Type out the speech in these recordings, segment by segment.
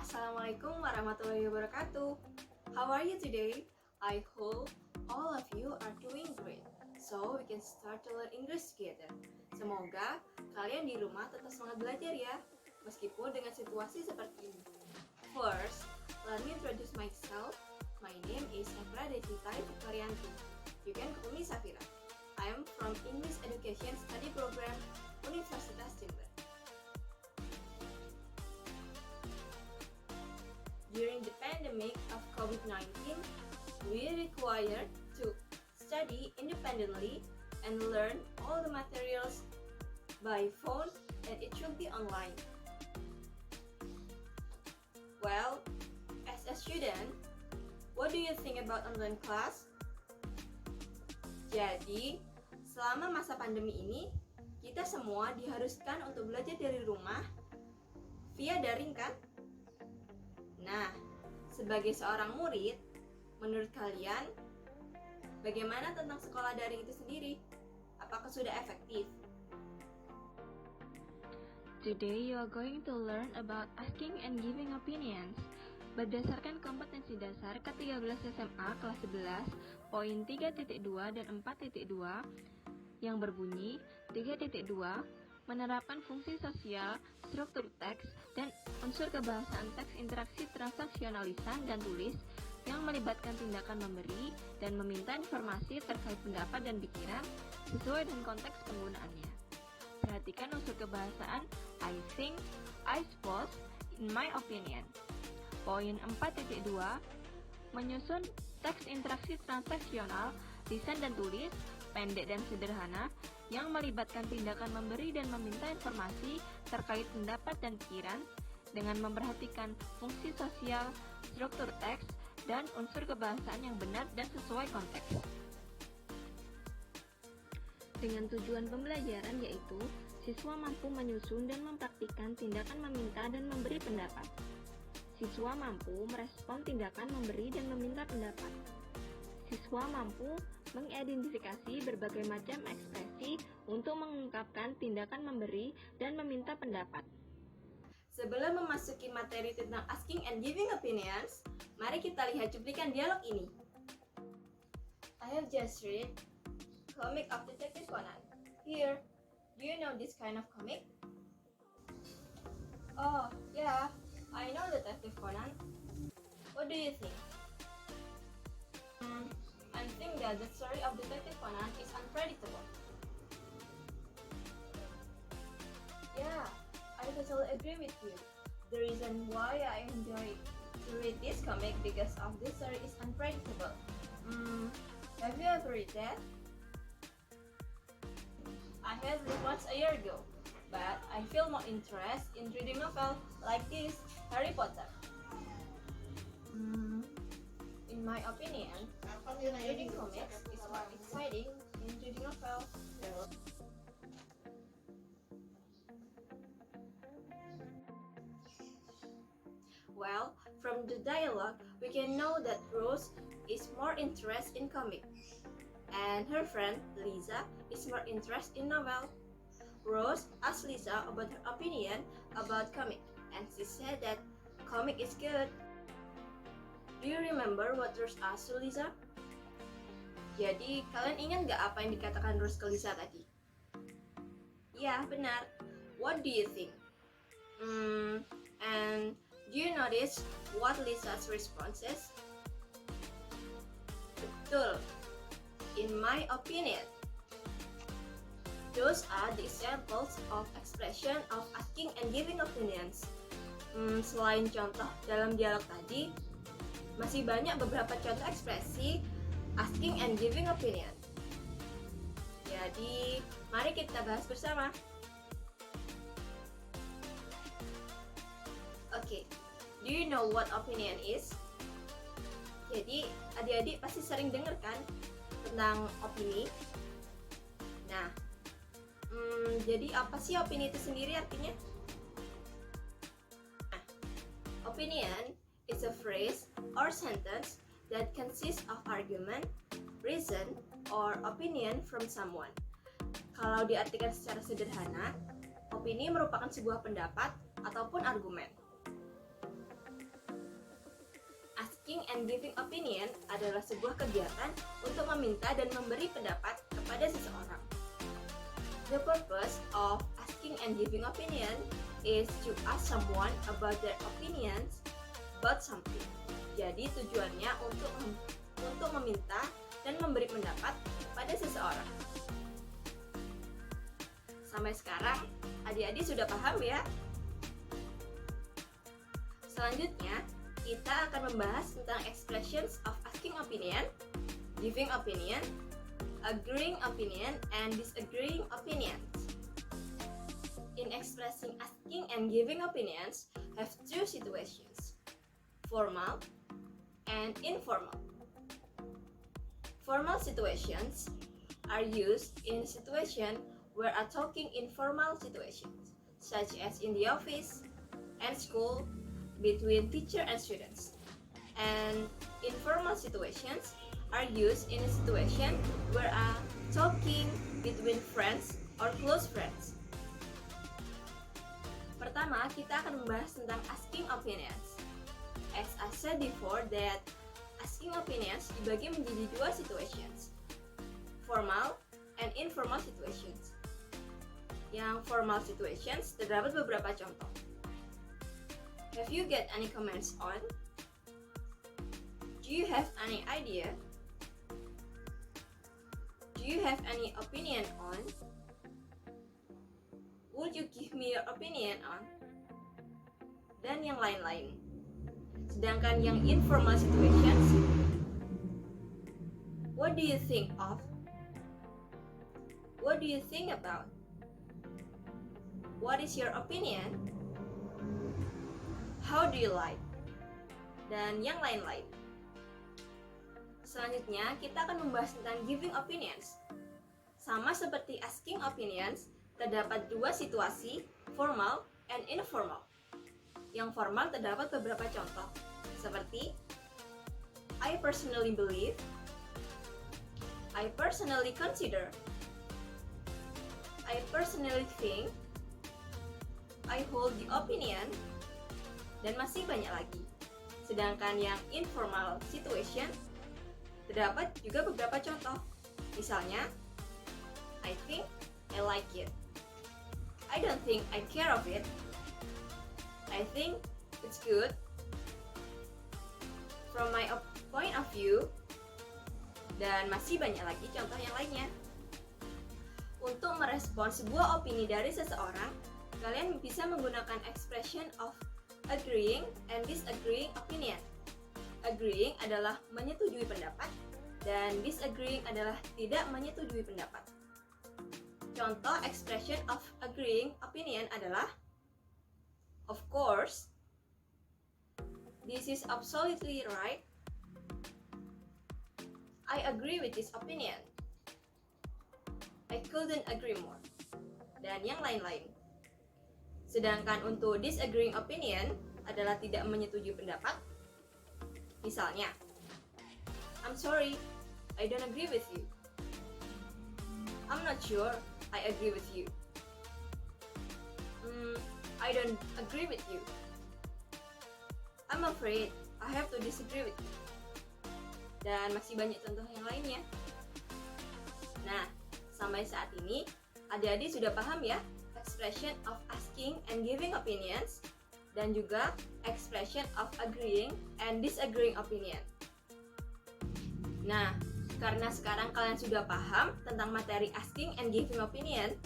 Assalamualaikum warahmatullahi wabarakatuh. How are you today? I hope all of you are doing great. So we can start to learn English together. Semoga kalian di rumah tetap semangat belajar ya, meskipun dengan situasi seperti ini. First, let me introduce myself. My name is Safira Devita Victorianti. You can call me Safira. I am from English Education Study Program, Universitas Jember. During the pandemic of COVID-19, we required to study independently and learn all the materials by phone, and it should be online. Well, as a student, what do you think about online class? Jadi, selama masa pandemi ini, kita semua diharuskan untuk belajar dari rumah via daring kan? Nah, sebagai seorang murid, menurut kalian, bagaimana tentang sekolah daring itu sendiri? Apakah sudah efektif? Today you are going to learn about asking and giving opinions. Berdasarkan kompetensi dasar ke-13 SMA kelas 11, poin 3.2 dan 4.2 yang berbunyi 3.2 menerapkan fungsi sosial, struktur teks, dan unsur kebahasaan teks interaksi transaksional lisan dan tulis yang melibatkan tindakan memberi dan meminta informasi terkait pendapat dan pikiran sesuai dengan konteks penggunaannya. Perhatikan unsur kebahasaan I think, I suppose, in my opinion. Poin 4.2 menyusun teks interaksi transaksional, lisan dan tulis, pendek dan sederhana, yang melibatkan tindakan memberi dan meminta informasi terkait pendapat dan pikiran dengan memperhatikan fungsi sosial, struktur teks, dan unsur kebahasaan yang benar dan sesuai konteks. Dengan tujuan pembelajaran yaitu, siswa mampu menyusun dan mempraktikkan tindakan meminta dan memberi pendapat. Siswa mampu merespon tindakan memberi dan meminta pendapat. Siswa mampu mengidentifikasi berbagai macam ekspresi untuk mengungkapkan tindakan memberi dan meminta pendapat. Sebelum memasuki materi tentang asking and giving opinions, mari kita lihat cuplikan dialog ini. I have just read Comic of Detective Conan. Here, do you know this kind of comic? Oh, yeah, I know Detective Conan. What do you think? I think that the story of Detective Conan is unpredictable. Yeah, I totally agree with you. The reason why I enjoy to read this comic because of this story is unpredictable. Have you ever read that? I have read once a year ago, but I feel more interest in reading novel like this, Harry Potter. In my opinion, reading comics is more exciting than reading novels. Well, from the dialogue, we can know that Rose is more interested in comic, and her friend Lisa is more interested in novel. Rose asked Lisa about her opinion about comic, and she said that comic is good. Do you remember what Rose asked to Lisa? Jadi, kalian ingat gak apa yang dikatakan Rose ke Lisa tadi? Ya, benar. What do you think? And do you notice what Lisa's response is? Betul. In my opinion. Those are the examples of expression of asking and giving opinions. Selain contoh dalam dialog tadi, masih banyak beberapa contoh ekspresi asking and giving opinion. Jadi, mari kita bahas bersama. Oke, do you know what opinion is? Jadi, adik-adik pasti sering dengar kan tentang opini. Nah, jadi apa sih opini itu sendiri artinya? Nah, opinion is a phrase or sentence that consists of argument, reason, or opinion from someone. Kalau diartikan secara sederhana, opini merupakan sebuah pendapat ataupun argumen. Asking and giving opinion adalah sebuah kegiatan untuk meminta dan memberi pendapat kepada seseorang. The purpose of asking and giving opinion is to ask someone about their opinions about something. Jadi tujuannya untuk meminta dan memberi pendapat pada seseorang. Sampai sekarang, adik-adik sudah paham ya? Selanjutnya, kita akan membahas tentang expressions of asking opinion, giving opinion, agreeing opinion, and disagreeing opinions. In expressing asking and giving opinions, have two situations, formal and informal. Formal situations are used in a situation where are talking informal situations, such as in the office and school, between teacher and students. And informal situations are used in a situation where are talking between friends or close friends. Pertama, kita akan membahas tentang asking opinions. As I said before that asking opinions dibagi menjadi dua situations, formal and informal situations. Yang formal situations terdapat beberapa contoh. Have you got any comments on? Do you have any idea? Do you have any opinion on? Would you give me your opinion on? Dan yang lain-lain. Sedangkan yang informal situations, what do you think of? What do you think about? What is your opinion? How do you like? Dan yang lain-lain. Selanjutnya, kita akan membahas tentang giving opinions. Sama seperti asking opinions, terdapat dua situasi, formal and informal. Yang formal terdapat beberapa contoh, seperti I personally believe, I personally consider, I personally think, I hold the opinion, dan masih banyak lagi. Sedangkan yang informal situation terdapat juga beberapa contoh. Misalnya, I think I like it. I don't think I care of it. I think it's good. From my point of view, dan masih banyak lagi contoh yang lainnya. Untuk merespon sebuah opini dari seseorang, kalian bisa menggunakan expression of agreeing and disagreeing opinion. Agreeing adalah menyetujui pendapat dan disagreeing adalah tidak menyetujui pendapat. Contoh expression of agreeing opinion adalah of course, this is absolutely right, I agree with this opinion, I couldn't agree more, dan yang lain-lain. Sedangkan untuk disagreeing opinion adalah tidak menyetujui pendapat. Misalnya, I'm sorry, I don't agree with you. I'm not sure, I agree with you. I don't agree with you. I'm afraid, I have to disagree with you. Dan masih banyak contoh yang lainnya. Nah, sampai saat ini, adik-adik sudah paham ya expression of asking and giving opinions dan juga expression of agreeing and disagreeing opinion. Nah, karena sekarang kalian sudah paham tentang materi asking and giving opinion,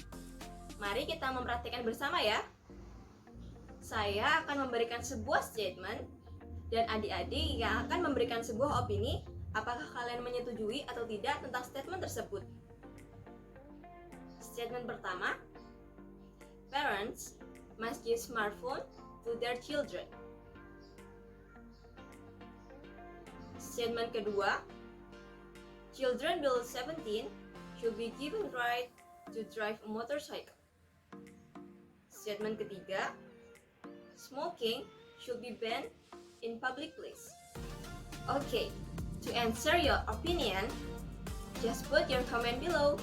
mari kita mempraktikkan bersama ya. Saya akan memberikan sebuah statement dan adik-adik yang akan memberikan sebuah opini apakah kalian menyetujui atau tidak tentang statement tersebut. Statement pertama, parents must give smartphone to their children. Statement kedua, children below 17 should be given right to drive a motorcycle. Statement ketiga, smoking should be banned in public place. Okay, to answer your opinion, just put your comment below.